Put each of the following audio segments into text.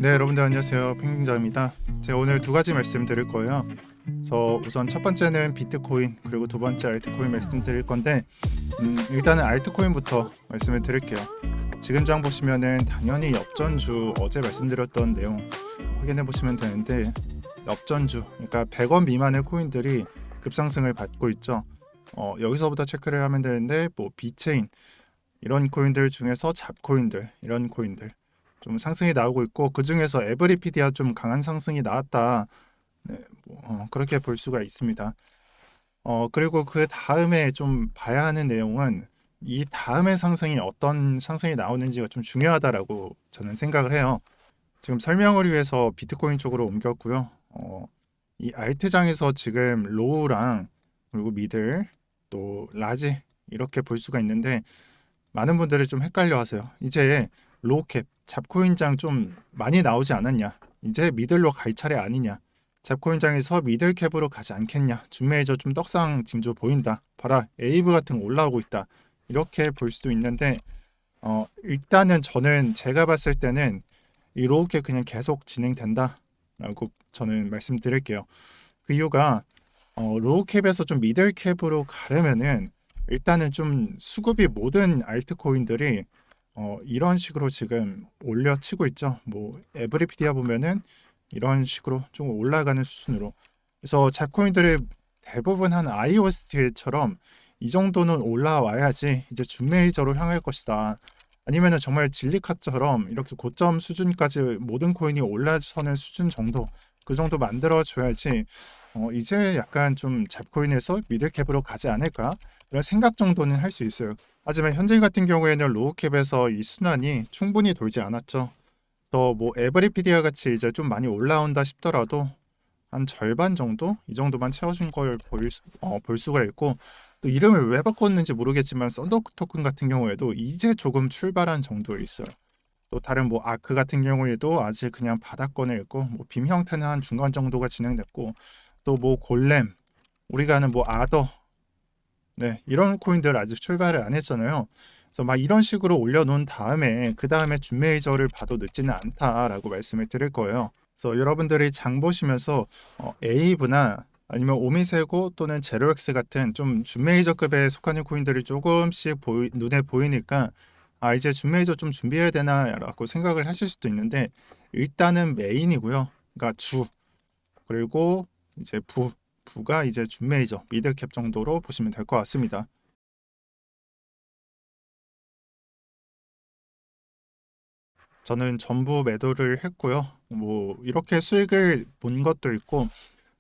네, 여러분들 안녕하세요. 팽민자입니다. 제가 오늘 두 가지 말씀드릴 거예요. 그래서 우선 첫 번째는 비트코인, 그리고 두 번째 알트코인 말씀드릴 건데 일단은 알트코인부터 말씀을 드릴게요. 지금 장 보시면은 당연히 역전주 어제 말씀드렸던 내용 확인해 보시면 되는데, 역전주, 그러니까 100원 미만의 코인들이 급상승을 받고 있죠. 여기서부터 체크를 하면 되는데, 뭐 비체인 이런 코인들 중에서 잡코인들, 이런 코인들 좀 상승이 나오고 있고, 그 중에서 에브리피디아 좀 강한 상승이 나왔다. 네, 그렇게 볼 수가 있습니다. 그리고 그 다음에 좀 봐야 하는 내용은 이 다음의 상승이 어떤 상승이 나오는지가 좀 중요하다라고 저는 생각을 해요. 지금 설명을 위해서 비트코인 쪽으로 옮겼고요. 이 알트장에서 지금 로우랑 그리고 미들 또 라지 이렇게 볼 수가 있는데, 많은 분들이 좀 헷갈려 하세요. 이제 로우캡, 잡코인장 좀 많이 나오지 않았냐? 이제 미들로 갈 차례 아니냐? 잡코인장에서 미들캡으로 가지 않겠냐? 준메이저 좀 떡상 징조 보인다. 봐라, 에이브 같은 거 올라오고 있다. 이렇게 볼 수도 있는데, 일단은 저는 제가 봤을 때는 이 로우캡 그냥 계속 진행된다라고 저는 말씀드릴게요. 그 이유가 로우캡에서 좀 미들캡으로 가려면은 일단은 좀 수급이 모든 알트코인들이 이런 식으로 지금 올려치고 있죠. 뭐 에브리피디아 보면은 이런 식으로 좀 올라가는 수준으로. 그래서 잡코인들의 대부분 한 IOST처럼 이 정도는 올라와야지 이제 준메이저로 향할 것이다. 아니면은 정말 진리카처럼 이렇게 고점 수준까지 모든 코인이 올라서는 수준 정도, 그 정도 만들어줘야지 이제 약간 좀 잡코인에서 미들캡으로 가지 않을까, 이런 생각 정도는 할 수 있어요. 하지만 현재 같은 경우에는 로우캡에서 이 순환이 충분히 돌지 않았죠. 또 뭐 에브리피디아 같이 이제 좀 많이 올라온다 싶더라도 한 절반 정도 이 정도만 채워준 걸 볼 수가 있고, 또 이름을 왜 바꿨는지 모르겠지만 썬더 토큰 같은 경우에도 이제 조금 출발한 정도에 있어요. 또 다른 뭐 아크 같은 경우에도 아직 그냥 바닥권에 있고, 뭐 빔 형태는 한 중간 정도가 진행됐고, 또 뭐 골렘, 우리가 아는 뭐 아더, 네, 이런 코인들 아직 출발을 안 했잖아요. 그래서 막 이런 식으로 올려놓은 다음에 그 다음에 준메이저를 봐도 늦지는 않다라고 말씀을 드릴 거예요. 그래서 여러분들이 장 보시면서 에이브나 아니면 오미세고 또는 제로엑스 같은 좀 준메이저급에 속하는 코인들이 조금씩 눈에 보이니까 이제 준메이저 좀 준비해야 되나라고 생각을 하실 수도 있는데, 일단은 메인이고요. 그러니까 주, 그리고 이제 부가 이제 준메이저, 미들캡 정도로 보시면 될 것 같습니다. 저는 전부 매도를 했고요. 뭐 이렇게 수익을 본 것도 있고,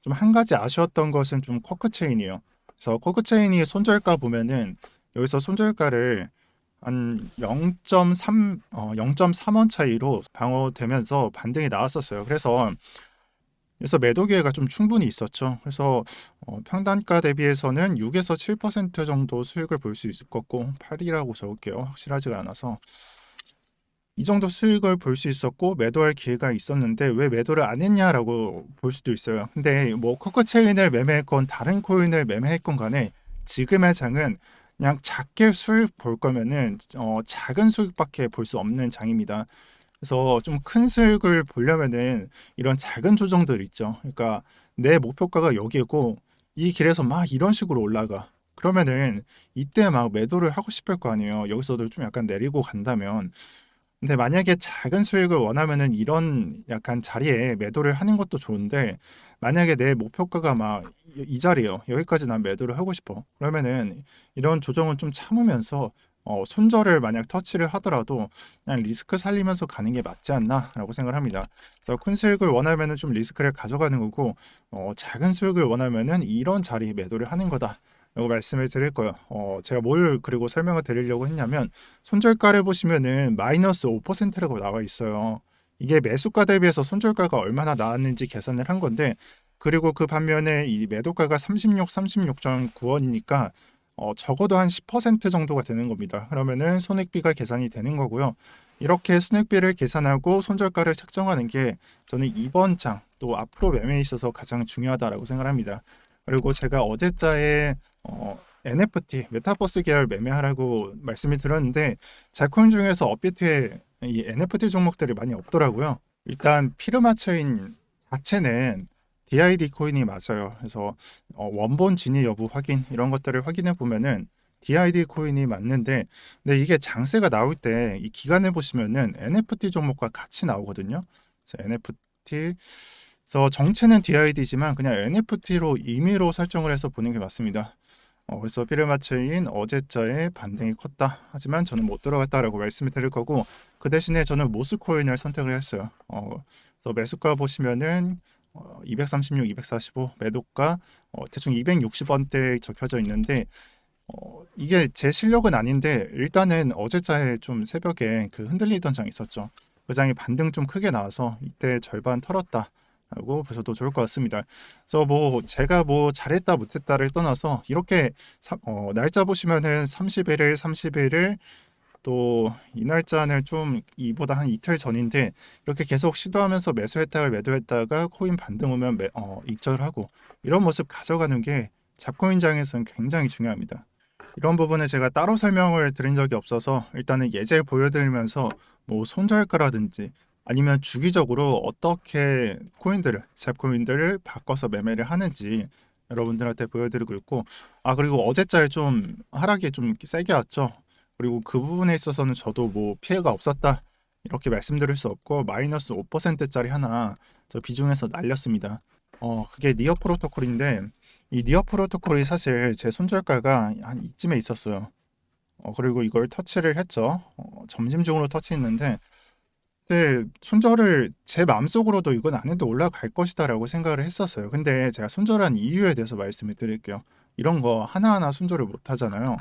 좀 한 가지 아쉬웠던 것은 좀 쿼크체인이에요. 그래서 쿼크체인이 손절가 보면은 여기서 손절가를 한 0.3원 차이로 방어되면서 반등이 나왔었어요. 그래서 매도 기회가 좀 충분히 있었죠. 그래서 평단가 대비해서는 6에서 7% 정도 수익을 볼 수 있을 것 같고, 8이라고 적을게요. 확실하지가 않아서. 이 정도 수익을 볼 수 있었고 매도할 기회가 있었는데 왜 매도를 안 했냐라고 볼 수도 있어요. 근데 뭐 코코체인을 매매했건 다른 코인을 매매했건 간에 지금의 장은 그냥 작게 수익 볼 거면은 작은 수익밖에 볼 수 없는 장입니다. 그래서 좀 큰 수익을 보려면은 이런 작은 조정들 있죠. 그러니까 내 목표가가 여기고 이 길에서 막 이런 식으로 올라가. 그러면은 이때 막 매도를 하고 싶을 거 아니에요. 여기서도 좀 약간 내리고 간다면. 근데 만약에 작은 수익을 원하면은 이런 약간 자리에 매도를 하는 것도 좋은데, 만약에 내 목표가가 막 이 자리예요. 여기까지 난 매도를 하고 싶어. 그러면은 이런 조정은 좀 참으면서 손절을 만약 터치를 하더라도 그냥 리스크 살리면서 가는 게 맞지 않나라고 생각을 합니다. 그래서 큰 수익을 원하면은 좀 리스크를 가져가는 거고, 작은 수익을 원하면은 이런 자리에 매도를 하는 거다. 라고 말씀을 드릴 거예요. 제가 뭘 그리고 설명을 드리려고 했냐면, 손절가를 보시면은 마이너스 5%라고 나와 있어요. 이게 매수가 대비해서 손절가가 얼마나 나왔는지 계산을 한 건데, 그리고 그 반면에 이 매도가가 36.9원이니까 적어도 한 10% 정도가 되는 겁니다. 그러면은 손익비가 계산이 되는 거고요. 이렇게 손익비를 계산하고 손절가를 책정하는 게 저는 이번 장 또 앞으로 매매에 있어서 가장 중요하다라고 생각합니다. 그리고 제가 어제자에 NFT 메타버스 계열 매매하라고 말씀을 드렸는데, 잘코인 중에서 업비트에 이 NFT 종목들이 많이 없더라고요. 일단 피르마 체인 자체는 DID 코인이 맞아요. 그래서 원본 진위 여부 확인 이런 것들을 확인해 보면은 DID 코인이 맞는데, 근데 이게 장세가 나올 때 이 기간에 보시면은 NFT 종목과 같이 나오거든요. 그래서 NFT, 그래서 정체는 DID지만 그냥 NFT로 임의로 설정을 해서 보는 게 맞습니다. 그래서 피르마체인 어제자의 반등이 컸다. 하지만 저는 못 들어갔다라고 말씀을 드릴 거고, 그 대신에 저는 모스코인을 선택을 했어요. 그래서 매수가 보시면은 236, 245, 매도가 대충 260원대에 적혀져 있는데, 이게 제 실력은 아닌데 일단은 어제자에 좀 새벽에 그 흔들리던 장 있었죠. 그 장이 반등 좀 크게 나와서 이때 절반 털었다 라고 보셔도 좋을 것 같습니다. 그래서 뭐 제가 뭐 잘했다 못했다를 떠나서 이렇게 날짜 보시면은 31일, 31일 또 이 날짜는 좀 이보다 한 이틀 전인데, 이렇게 계속 시도하면서 매수했다가 매도했다가 코인 반등 오면 익절하고 이런 모습 가져가는 게 잡코인장에서는 굉장히 중요합니다. 이런 부분을 제가 따로 설명을 드린 적이 없어서 일단은 예제 보여드리면서 뭐 손절가라든지 아니면 주기적으로 어떻게 코인들을 잡코인들을 바꿔서 매매를 하는지 여러분들한테 보여드리고 있고, 그리고 어제자에 좀 하락이 좀 세게 왔죠. 그리고 그 부분에 있어서는 저도 뭐 피해가 없었다 이렇게 말씀드릴 수 없고, 마이너스 5%짜리 하나 저 비중에서 날렸습니다. 그게 니어 프로토콜인데, 이 니어 프로토콜이 사실 제 손절가가 한 이쯤에 있었어요. 그리고 이걸 터치를 했죠. 점심 중으로 터치했는데, 사실 손절을 제 마음속으로도 이건 안 해도 올라갈 것이다라고 생각을 했었어요. 근데 제가 손절한 이유에 대해서 말씀을 드릴게요. 이런 거 하나하나 손절을 못 하잖아요.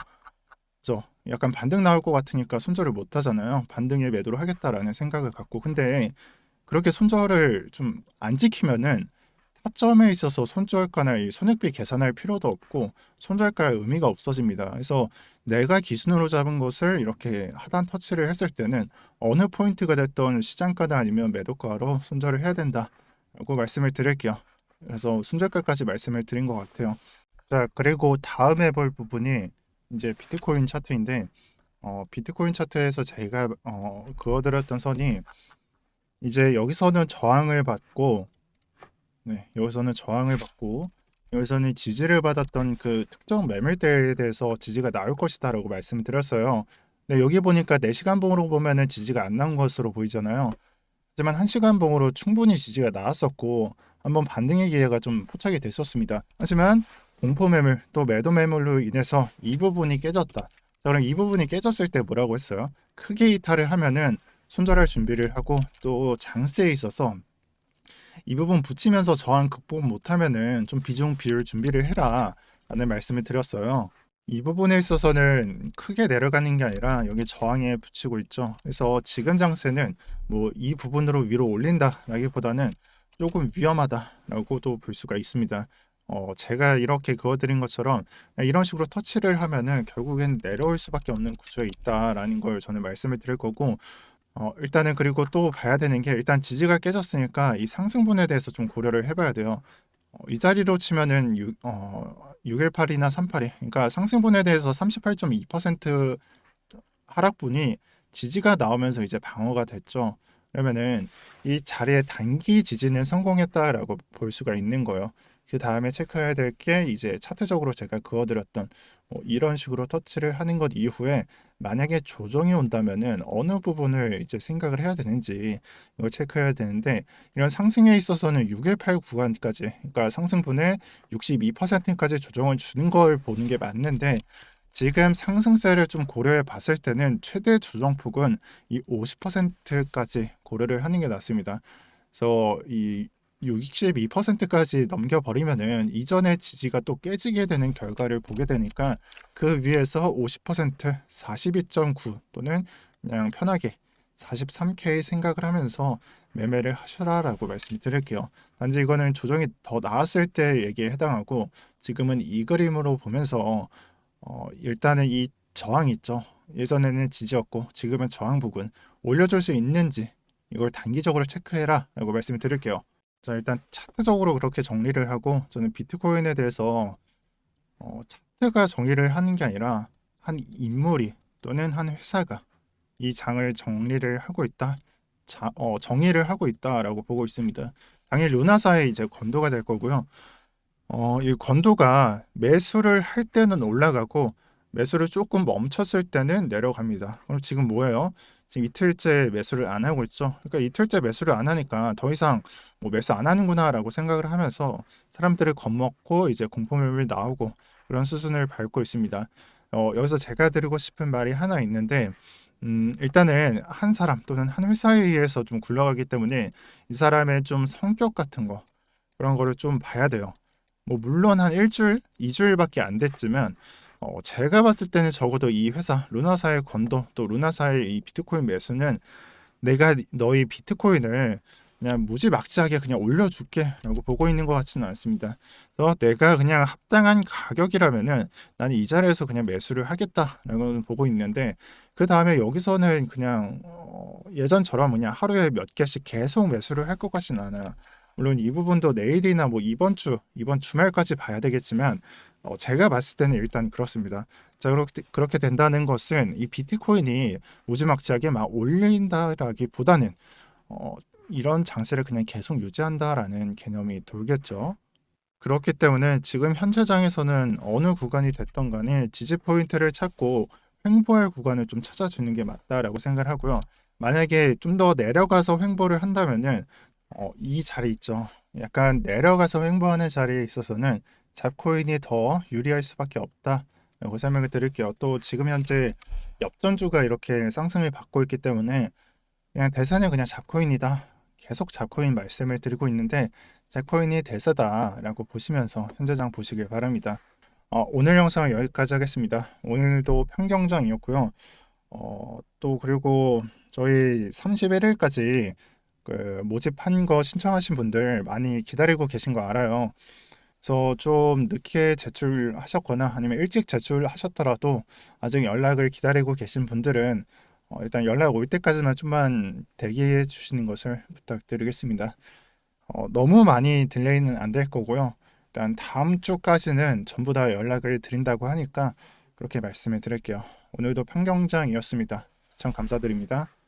그죠? 약간 반등 나올 것 같으니까 손절을 못 하잖아요. 반등에 매도를 하겠다라는 생각을 갖고. 근데 그렇게 손절을 좀 안 지키면은 타점에 있어서 손절가나 이 손익비 계산할 필요도 없고 손절가의 의미가 없어집니다. 그래서 내가 기준으로 잡은 것을 이렇게 하단 터치를 했을 때는 어느 포인트가 됐던 시장가나 아니면 매도가로 손절을 해야 된다라고 말씀을 드릴게요. 그래서 손절가까지 말씀을 드린 것 같아요. 자, 그리고 다음에 볼 부분이 이제 비트코인 차트인데, 비트코인 차트에서 제가 그어드렸던 선이 이제 여기서는 저항을 받고, 네, 여기서는 저항을 받고, 여기서는 지지를 받았던 그 특정 매물대에 대해서 지지가 나올 것이다라고 말씀을 드렸어요. 근데 여기 보니까 4시간 봉으로 보면은 지지가 안 나온 것으로 보이잖아요. 하지만 1시간 봉으로 충분히 지지가 나왔었고 한번 반등의 기회가 좀 포착이 됐었습니다. 하지만 공포 매물 또 매도 매물로 인해서 이 부분이 깨졌다. 자, 그럼 이 부분이 깨졌을 때 뭐라고 했어요? 크게 이탈을 하면은 손절할 준비를 하고, 또 장세에 있어서 이 부분 붙이면서 저항 극복 못하면은 좀 비중 비율 준비를 해라 라는 말씀을 드렸어요. 이 부분에 있어서는 크게 내려가는 게 아니라 여기 저항에 붙이고 있죠. 그래서 지금 장세는 뭐 이 부분으로 위로 올린다라기보다는 조금 위험하다라고도 볼 수가 있습니다. 제가 이렇게 그어드린 것처럼 이런 식으로 터치를 하면은 결국엔 내려올 수밖에 없는 구조에 있다라는 걸 저는 말씀을 드릴 거고, 일단은 그리고 또 봐야 되는 게, 일단 지지가 깨졌으니까 이 상승분에 대해서 좀 고려를 해봐야 돼요. 이 자리로 치면은 618이나 382, 그러니까 상승분에 대해서 38.2% 하락분이 지지가 나오면서 이제 방어가 됐죠. 그러면은 이 자리에 단기 지지는 성공했다라고 볼 수가 있는 거예요. 그 다음에 체크해야 될 게 이제 차트적으로 제가 그어드렸던 이런 식으로 터치를 하는 것 이후에 만약에 조정이 온다면은 어느 부분을 이제 생각을 해야 되는지 이걸 체크해야 되는데, 이런 상승에 있어서는 618 구간까지, 그러니까 상승분의 62%까지 조정을 주는 걸 보는 게 맞는데, 지금 상승세를 좀 고려해 봤을 때는 최대 조정폭은 이 50%까지 고려를 하는 게 낫습니다. 그래서 이 62%까지 넘겨버리면은 이전의 지지가 또 깨지게 되는 결과를 보게 되니까, 그 위에서 50%, 42.9 또는 그냥 편하게 43K 생각을 하면서 매매를 하셔라라고 말씀드릴게요. 단지 이거는 조정이 더 나았을 때 얘기에 해당하고, 지금은 이 그림으로 보면서 일단은 이 저항 있죠. 예전에는 지지였고 지금은 저항 부분 올려줄 수 있는지 이걸 단기적으로 체크해라 라고 말씀을 드릴게요. 자, 일단 차트적으로 그렇게 정리를 하고, 저는 비트코인에 대해서 차트가 정의를 하는 게 아니라 한 인물이 또는 한 회사가 이 장을 정리를 하고 있다. 정의를 하고 있다라고 보고 있습니다. 당일 루나사의 이제 건도가 될 거고요. 이 건도가 매수를 할 때는 올라가고 매수를 조금 멈췄을 때는 내려갑니다. 그럼 지금 뭐예요? 지금 이틀째 매수를 안 하고 있죠. 그러니까 이틀째 매수를 안 하니까 더 이상 뭐 매수 안 하는구나라고 생각을 하면서 사람들을 겁먹고 이제 공포매물 나오고 그런 수순을 밟고 있습니다. 여기서 제가 드리고 싶은 말이 하나 있는데 일단은 한 사람 또는 한 회사에 의해서 좀 굴러가기 때문에 이 사람의 좀 성격 같은 거 그런 거를 좀 봐야 돼요. 뭐 물론 한 일주일, 이주일밖에 안 됐지만 제가 봤을 때는 적어도 이 회사 루나사의 건도 또 루나사의 이 비트코인 매수는 내가 너희 비트코인을 그냥 무지막지하게 그냥 올려줄게라고 보고 있는 것 같지는 않습니다. 그래서 내가 그냥 합당한 가격이라면은 나는 이 자리에서 그냥 매수를 하겠다라고 보고 있는데 그 다음에 여기서는 그냥 예전처럼 그냥 하루에 몇 개씩 계속 매수를 할 것 같지는 않아요. 물론 이 부분도 내일이나 뭐 이번 주말까지 봐야 되겠지만 제가 봤을 때는 일단 그렇습니다. 자, 그렇게 된다는 것은 이 비트코인이 무지막지하게 막 올린다라기보다는 어, 이런 장세를 그냥 계속 유지한다라는 개념이 돌겠죠. 그렇기 때문에 지금 현재장에서는 어느 구간이 됐던 간에 지지 포인트를 찾고 횡보할 구간을 좀 찾아주는 게 맞다라고 생각을 하고요. 만약에 좀 더 내려가서 횡보를 한다면은 이 자리 있죠. 약간 내려가서 횡보하는 자리에 있어서는 잡코인이 더 유리할 수밖에 없다라고 설명을 드릴게요. 또 지금 현재 엽전주가 이렇게 상승을 받고 있기 때문에 그냥 대세는 그냥 잡코인이다. 계속 잡코인 말씀을 드리고 있는데 잡코인이 대세다라고 보시면서 현재장 보시길 바랍니다. 오늘 영상은 여기까지 하겠습니다. 오늘도 평경장이었고요. 또 그리고 저희 31일까지 그 모집한 거 신청하신 분들 많이 기다리고 계신 거 알아요. 그래서 좀 늦게 제출하셨거나 아니면 일찍 제출하셨더라도 아직 연락을 기다리고 계신 분들은 일단 연락 올 때까지만 좀만 대기해 주시는 것을 부탁드리겠습니다. 너무 많이 딜레이는 안 될 거고요. 일단 다음 주까지는 전부 다 연락을 드린다고 하니까 그렇게 말씀을 드릴게요. 오늘도 평경장이었습니다. 시청 감사드립니다.